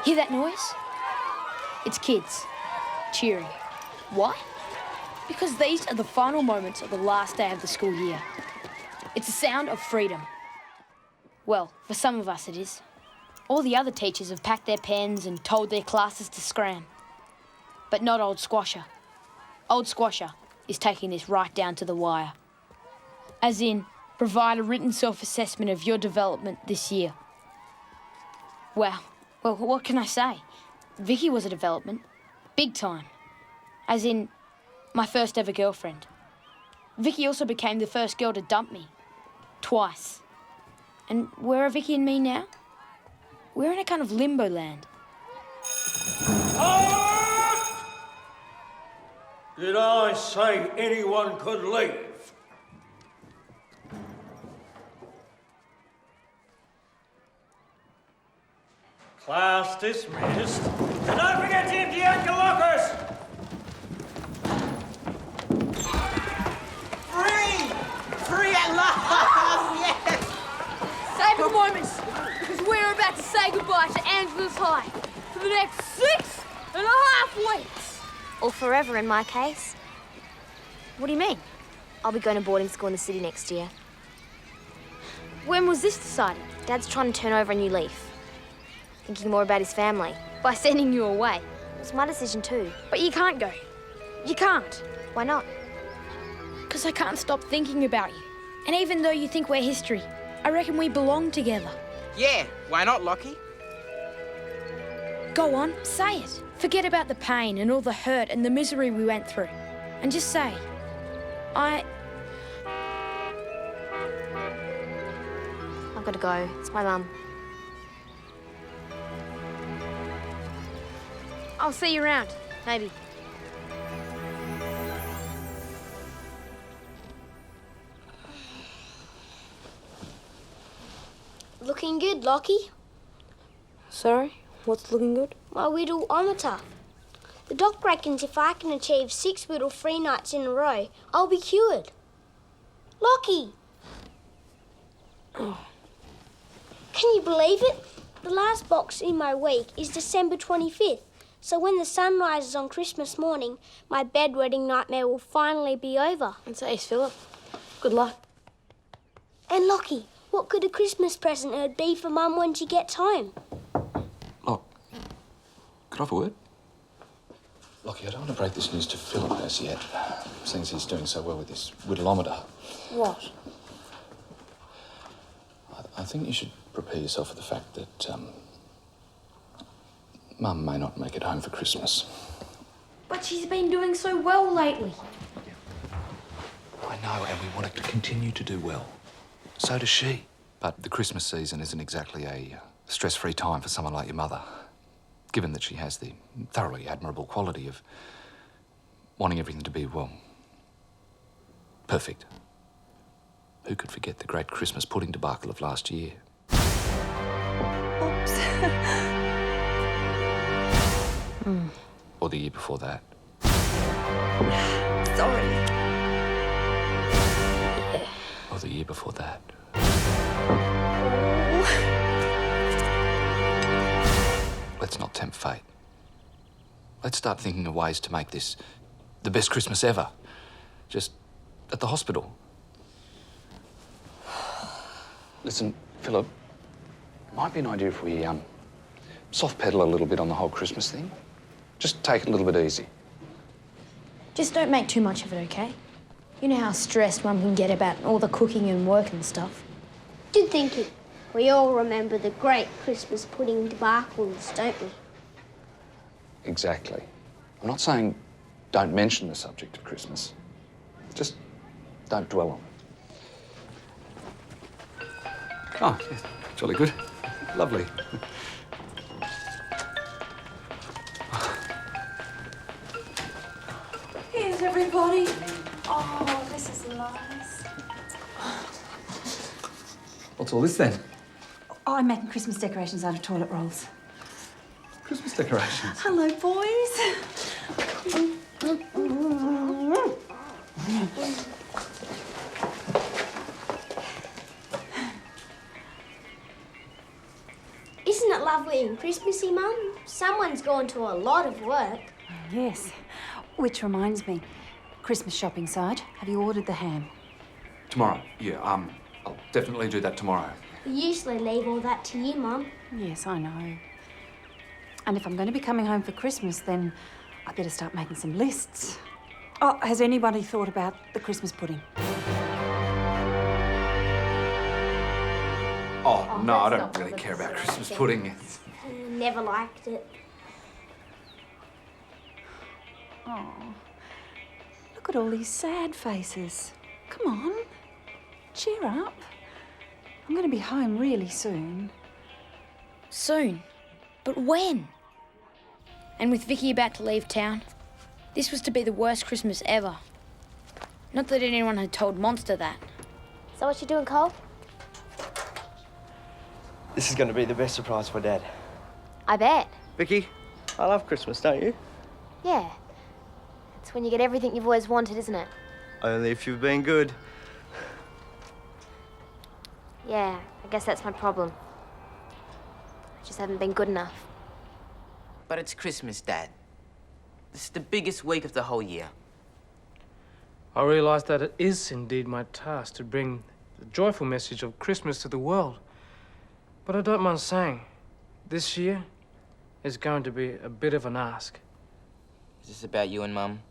Hear that noise? It's kids cheering. Why? Because these are the final moments of the last day of the school year. It's the sound of freedom. Well, for some of us it is. All the other teachers have packed their pens and told their classes to scram. But not Old Squasher. Old Squasher is taking this right down to the wire. As in, provide a written self-assessment of your development this year. Wow. Well, what can I say? Vicky was a development. Big time. As in, my first ever girlfriend. Vicky also became the first girl to dump me. Twice. And where are Vicky and me now? We're in a kind of limbo land. Halt! Did I say anyone could leave? Class dismissed. And don't forget to empty out your lockers! Free at last! Yes! Save the moments, because we're about to say goodbye to Angela's High for the next 6.5 weeks. Or forever in my case. What do you mean? I'll be going to boarding school in the city next year. When was this decided? Dad's trying to turn over a new leaf. Thinking more about his family. By sending you away. It's my decision too. But you can't go. You can't. Why not? Because I can't stop thinking about you. And even though you think we're history, I reckon we belong together. Yeah, why not, Lockie? Go on, say it. Forget about the pain and all the hurt and the misery we went through. And just say, I've got to go. It's my mum. I'll see you around. Maybe. Looking good, Lockie. Sorry? What's looking good? My whittle-ometer. The doc reckons if I can achieve 6 whittle-free nights in a row, I'll be cured. Lockie! Oh. Can you believe it? The last box in my week is December 25th. So when the sun rises on Christmas morning, my bedwetting nightmare will finally be over. And so is Philip. Good luck. And Lockie, what could a Christmas present it'd be for Mum when she gets home? Look, could I have a word? Lockie, I don't want to break this news to Philip as yet, since he's doing so well with his whittleometer. What? I think you should prepare yourself for the fact that, Mum may not make it home for Christmas. But she's been doing so well lately. I know, and we want her to continue to do well. So does she. But the Christmas season isn't exactly a stress-free time for someone like your mother, given that she has the thoroughly admirable quality of wanting everything to be, well, perfect. Who could forget the great Christmas pudding debacle of last year? Oops. Or the year before that. Sorry. Or the year before that. Let's not tempt fate. Let's start thinking of ways to make this the best Christmas ever. Just at the hospital. Listen, Philip, might be an idea if we soft pedal a little bit on the whole Christmas thing. Just take it a little bit easy. Just don't make too much of it, okay? You know how stressed Mum can get about all the cooking and work and stuff. Good thinking. We all remember the great Christmas pudding debacles, don't we? Exactly. I'm not saying don't mention the subject of Christmas. Just don't dwell on it. Oh, yes, jolly good. Lovely. Here's everybody. Oh, this is nice. What's all this then? Oh, I'm making Christmas decorations out of toilet rolls. Christmas decorations. Hello, boys. Isn't it lovely and Christmassy, Mum? Someone's gone to a lot of work. Yes. Which reminds me, Christmas shopping, Sarge. Have you ordered the ham? Tomorrow, yeah, I'll definitely do that tomorrow. We usually leave all that to you, Mum. Yes, I know. And if I'm going to be coming home for Christmas, then I better start making some lists. Oh, has anybody thought about the Christmas pudding? Oh, no, I that's don't not really what care it's about like. Christmas pudding. Never liked it. Oh, look at all these sad faces. Come on, cheer up. I'm going to be home really soon. Soon? But when? And with Vicky about to leave town, this was to be the worst Christmas ever. Not that anyone had told Monster that. So what you doing, Cole? This is going to be the best surprise for Dad. I bet. Vicky, I love Christmas, don't you? Yeah. It's when you get everything you've always wanted, isn't it? Only if you've been good. Yeah, I guess that's my problem. I just haven't been good enough. But it's Christmas, Dad. This is the biggest week of the whole year. I realise that it is indeed my task to bring the joyful message of Christmas to the world. But I don't mind saying, this year is going to be a bit of an ask. Is this about you and Mum?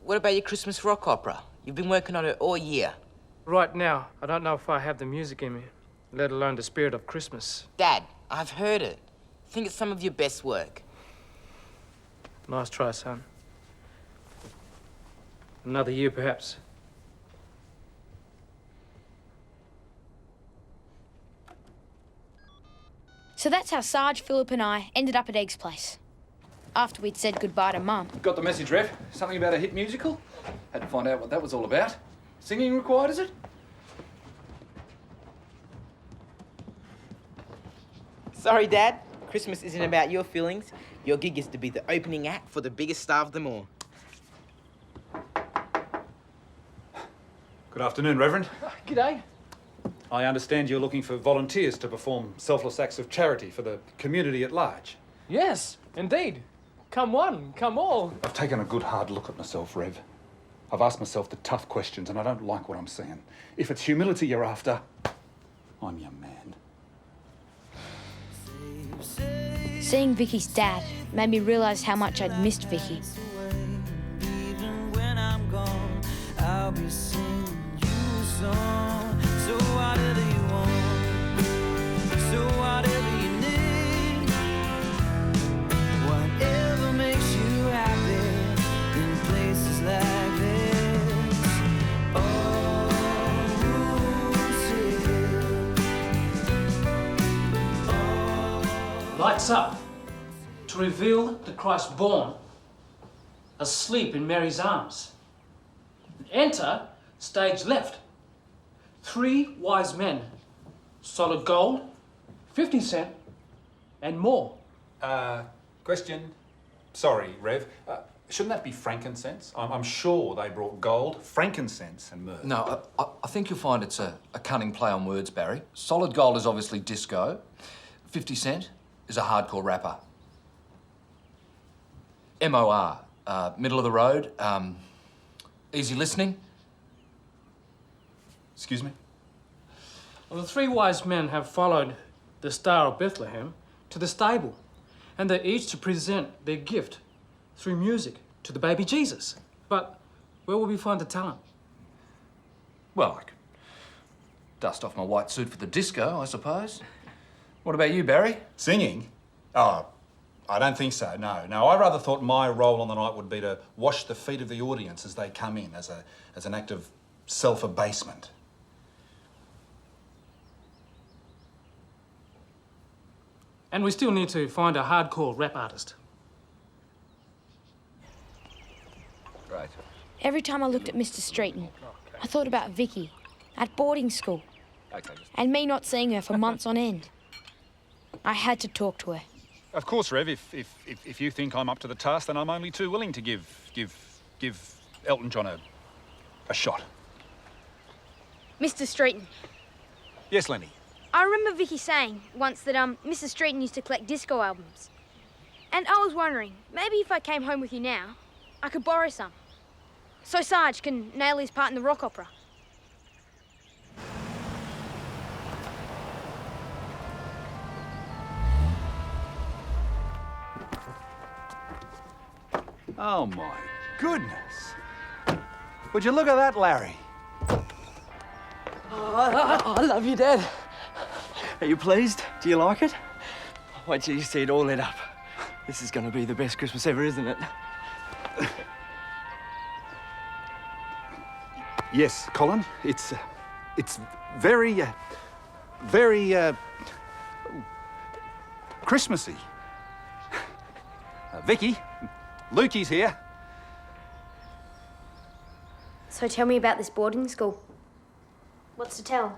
What about your Christmas rock opera? You've been working on it all year. Right now, I don't know if I have the music in me, let alone the spirit of Christmas. Dad, I've heard it. I think it's some of your best work. Nice try, son. Another year, perhaps. So that's how Sarge, Philip and I ended up at Egg's place. After we'd said goodbye to Mum. Got the message, Rev? Something about a hit musical? Had to find out what that was all about. Singing required, is it? Sorry, Dad. Christmas isn't about your feelings. Your gig is to be the opening act for the biggest star of them all. Good afternoon, Reverend. G'day. I understand you're looking for volunteers to perform selfless acts of charity for the community at large. Yes, indeed. Come one, come all. I've taken a good hard look at myself, Rev. I've asked myself the tough questions and I don't like what I'm seeing. If it's humility you're after, I'm your man. Seeing Vicky's dad made me realise how much I'd missed Vicky. Even when I'm gone, I'll be singing you a song. So whatever you want, so whatever you need, whatever makes you happy in places like this. Oh, Lights up to reveal the Christ born, asleep in Mary's arms. Enter stage left. 3 wise men, solid gold, 50 cent, and more. Question. Sorry, Rev. Shouldn't that be frankincense? I'm sure they brought gold, frankincense and myrrh. No, I think you'll find it's a cunning play on words, Barry. Solid gold is obviously disco. 50 cent is a hardcore rapper. MOR, middle of the road, easy listening. Excuse me? Well, the 3 wise men have followed the Star of Bethlehem to the stable, and they're each to present their gift through music to the baby Jesus. But where will we find the talent? Well, I could dust off my white suit for the disco, I suppose. What about you, Barry? Singing? Oh, I don't think so, no. No, I rather thought my role on the night would be to wash the feet of the audience as they come in, as an act of self-abasement. And we still need to find a hardcore rap artist. Right. Every time I looked at Mr. Streeton, I thought about Vicky at boarding school and me not seeing her for months on end. I had to talk to her. Of course, Rev. If you think I'm up to the task, then I'm only too willing to give Elton John a shot. Mr. Streeton, Yes, Lenny. I remember Vicky saying once that Mrs. Streeton used to collect disco albums. And I was wondering, maybe if I came home with you now, I could borrow some. So Sarge can nail his part in the rock opera. Oh, my goodness. Would you look at that, Larry? I love you, Dad. Are you pleased? Do you like it? Wait till you see it all lit up. This is going to be the best Christmas ever, isn't it? Yes, Colin. It's very Christmassy. Vicky, Lukey's here. So tell me about this boarding school. What's to tell?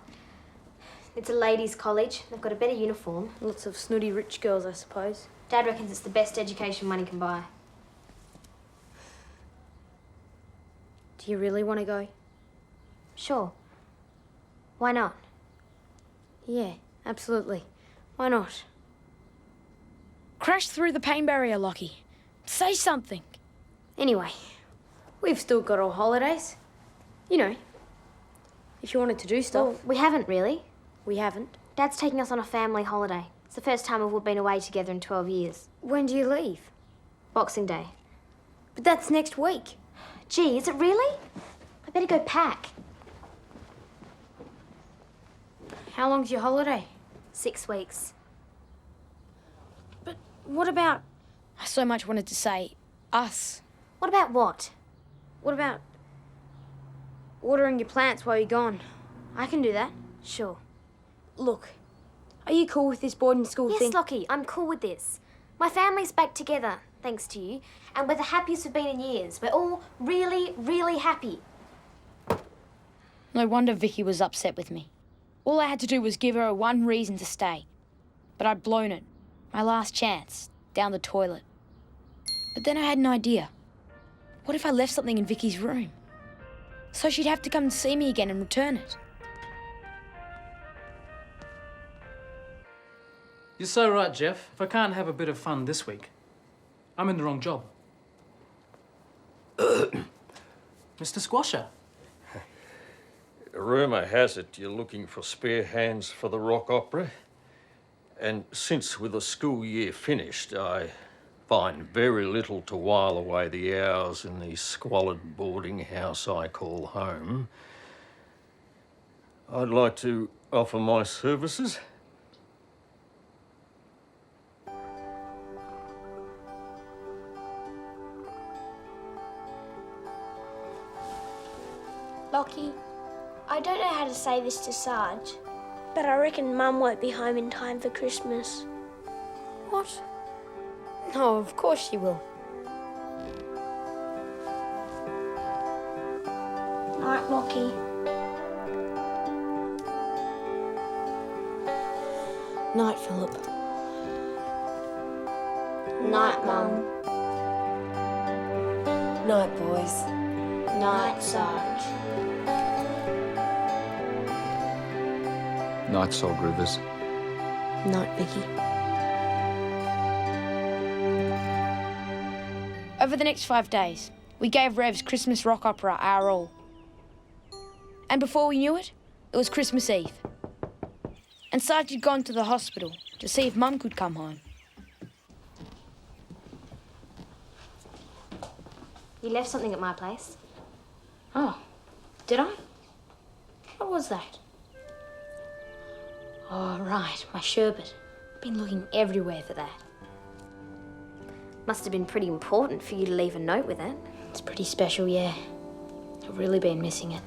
It's a ladies' college. They've got a better uniform. Lots of snooty rich girls, I suppose. Dad reckons it's the best education money can buy. Do you really want to go? Sure. Why not? Yeah, absolutely. Why not? Crash through the pain barrier, Lockie. Say something. Anyway, We've still got our holidays. You know, if you wanted to do stuff. well, we haven't really. We haven't. Dad's taking us on a family holiday. It's the first time we've been away together in 12 years. When do you leave? Boxing Day. But that's next week. Gee, is it really? I better go pack. How long's your holiday? 6 weeks. But what about... I so much wanted to say us. What about what? What about watering your plants while you're gone? I can do that. Sure. Look, are you cool with this boarding school Yes, thing? Lockie, I'm cool with this. My family's back together, thanks to you, and we're the happiest we've been in years. We're all really, really happy. No wonder Vicky was upset with me. All I had to do was give her one reason to stay. But I'd blown it. My last chance. Down the toilet. But then I had an idea. What if I left something in Vicky's room? So she'd have to come and see me again and return it. You're so right, Jeff. If I can't have a bit of fun this week, I'm in the wrong job. Mr. Squasher. Rumour has it you're looking for spare hands for the rock opera. And since with the school year finished, I find very little to while away the hours in the squalid boarding house I call home, I'd like to offer my services. Lockie, I don't know how to say this to Sarge, but I reckon Mum won't be home in time for Christmas. What? No, of course she will. Night, Lockie. Night, Philip. Night, Mum. Night, boys. Night, Sarge. Night, Sol Groovers. Night, Vicky. Over the next 5 days, we gave Rev's Christmas rock opera our all. And before we knew it, it was Christmas Eve. And Sarge had gone to the hospital to see if Mum could come home. You left something at my place. Oh, did I? What was that? Oh, right, my sherbet. Been looking everywhere for that. Must have been pretty important for you to leave a note with it. It's pretty special, yeah. I've really been missing it.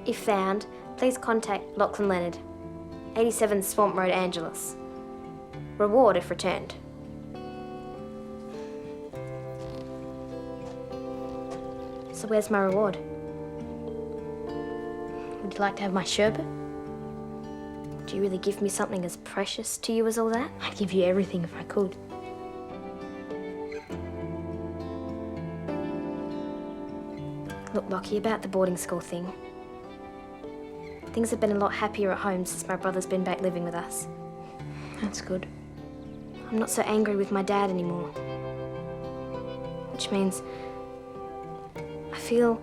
If found, please contact Lockie Leonard, 87 Swamp Road, Angeles. Reward if returned. So where's my reward? Would you like to have my sherbet? Do you really give me something as precious to you as all that? I'd give you everything if I could. Look, Lockie, about the boarding school thing. Things have been a lot happier at home since my brother's been back living with us. That's good. I'm not so angry with my dad anymore. Which means I feel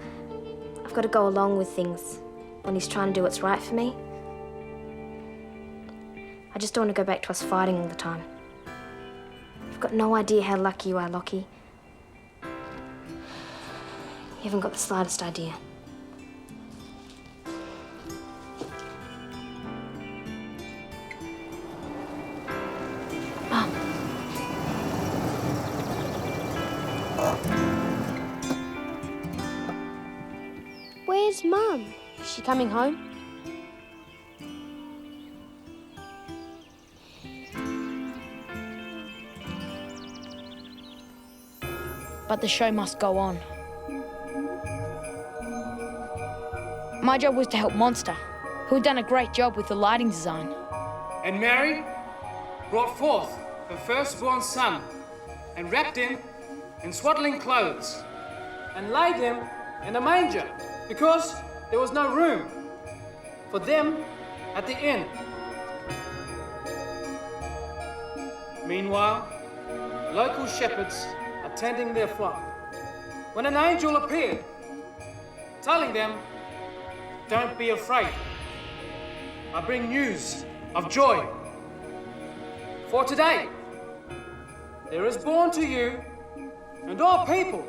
I've got to go along with things when he's trying to do what's right for me. I just don't want to go back to us fighting all the time. You've got no idea how lucky you are, Lockie. You haven't got the slightest idea. Where's Mum? Is she coming home? But the show must go on. My job was to help Monster, who had done a great job with the lighting design. And Mary brought forth her firstborn son, and wrapped him in swaddling clothes, and laid him in a manger, because there was no room for them at the inn. Meanwhile, local shepherds are tending their flock, when an angel appeared, telling them, "Don't be afraid. I bring news of joy. For today, there is born to you and all people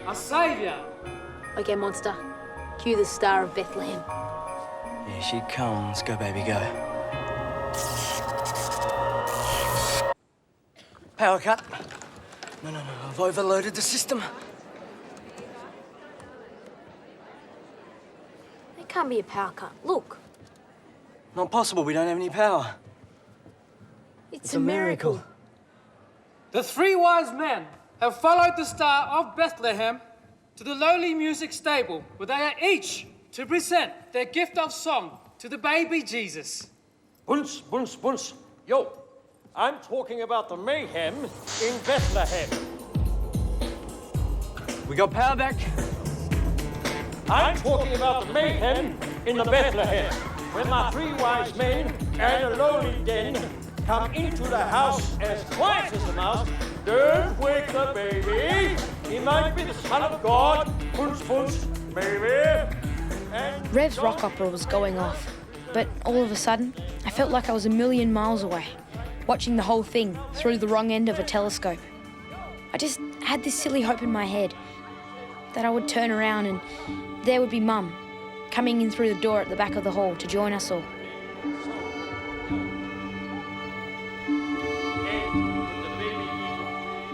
a Saviour." Okay, Monster. Cue the Star of Bethlehem. Here she comes. Go, baby, go. Power cut. No, I've overloaded the system. It can't be a power cut. Look. Not possible, we don't have any power. It's a miracle. The three wise men have followed the star of Bethlehem to the lowly music stable, where they are each to present their gift of song to the baby Jesus. Bunce, bunce, bunce. Yo, I'm talking about the mayhem in Bethlehem. We got power back. I'm talking about the mayhem in the Bethlehem, when the three wise men and a lowly den come into the house as quiet as a mouse. Don't wake the baby. He might be the Son of God. Punch, punch, baby. And Rev's rock opera was going off, but all of a sudden, I felt like I was a million miles away, watching the whole thing through the wrong end of a telescope. I just had this silly hope in my head that I would turn around and there would be Mum, coming in through the door at the back of the hall to join us all.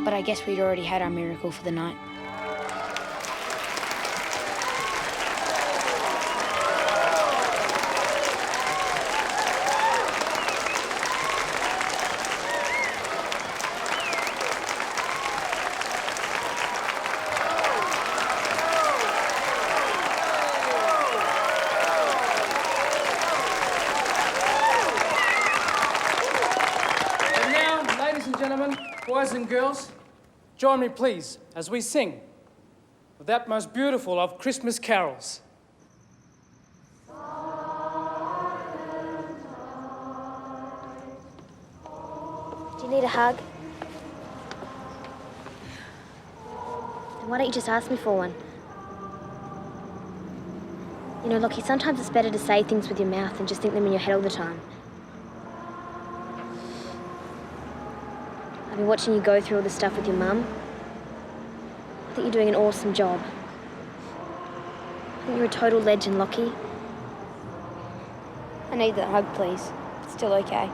But I guess we'd already had our miracle for the night. And now, ladies and gentlemen, boys and girls, join me, please, as we sing with that most beautiful of Christmas carols. Do you need a hug? Then why don't you just ask me for one? You know, Lockie, sometimes it's better to say things with your mouth than just think them in your head all the time. I've been watching you go through all this stuff with your mum. I think you're doing an awesome job. I think you're a total legend, Lockie. I need that hug, please. It's still okay.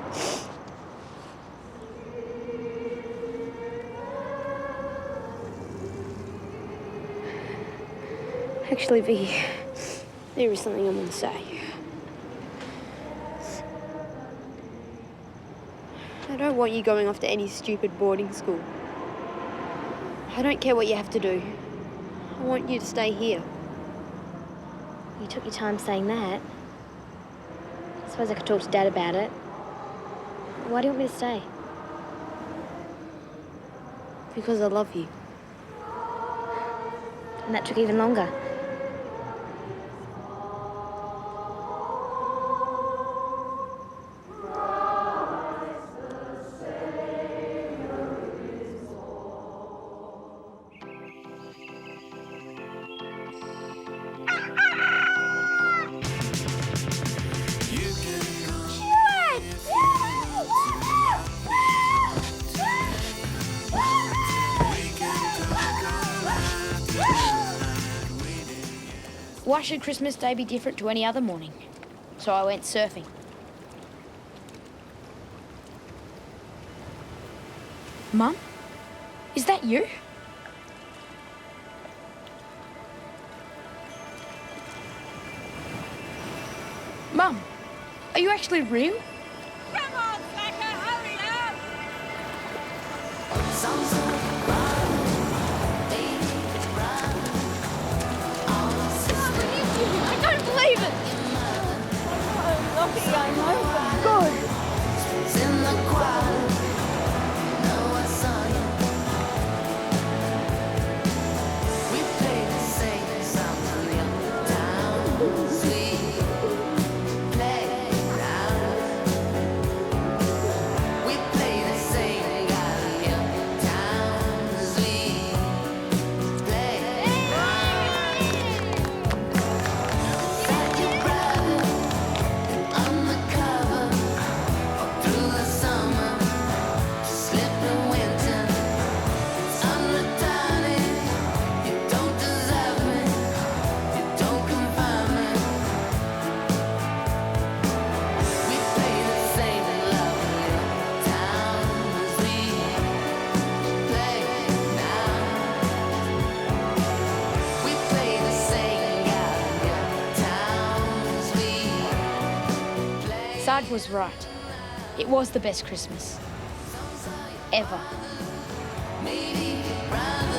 Actually, V, there is something I want to say. I don't want you going off to any stupid boarding school. I don't care what you have to do. I want you to stay here. You took your time saying that. I suppose I could talk to Dad about it. Why do you want me to stay? Because I love you. And that took even longer. Why should Christmas Day be different to any other morning? So I went surfing. Mum? Is that you? Mum, are you actually real? Come on, Slacker, hurry up! I don't believe it! Oh, Lockie, I know, but good. Sarge was right. It was the best Christmas. Ever. Maybe rather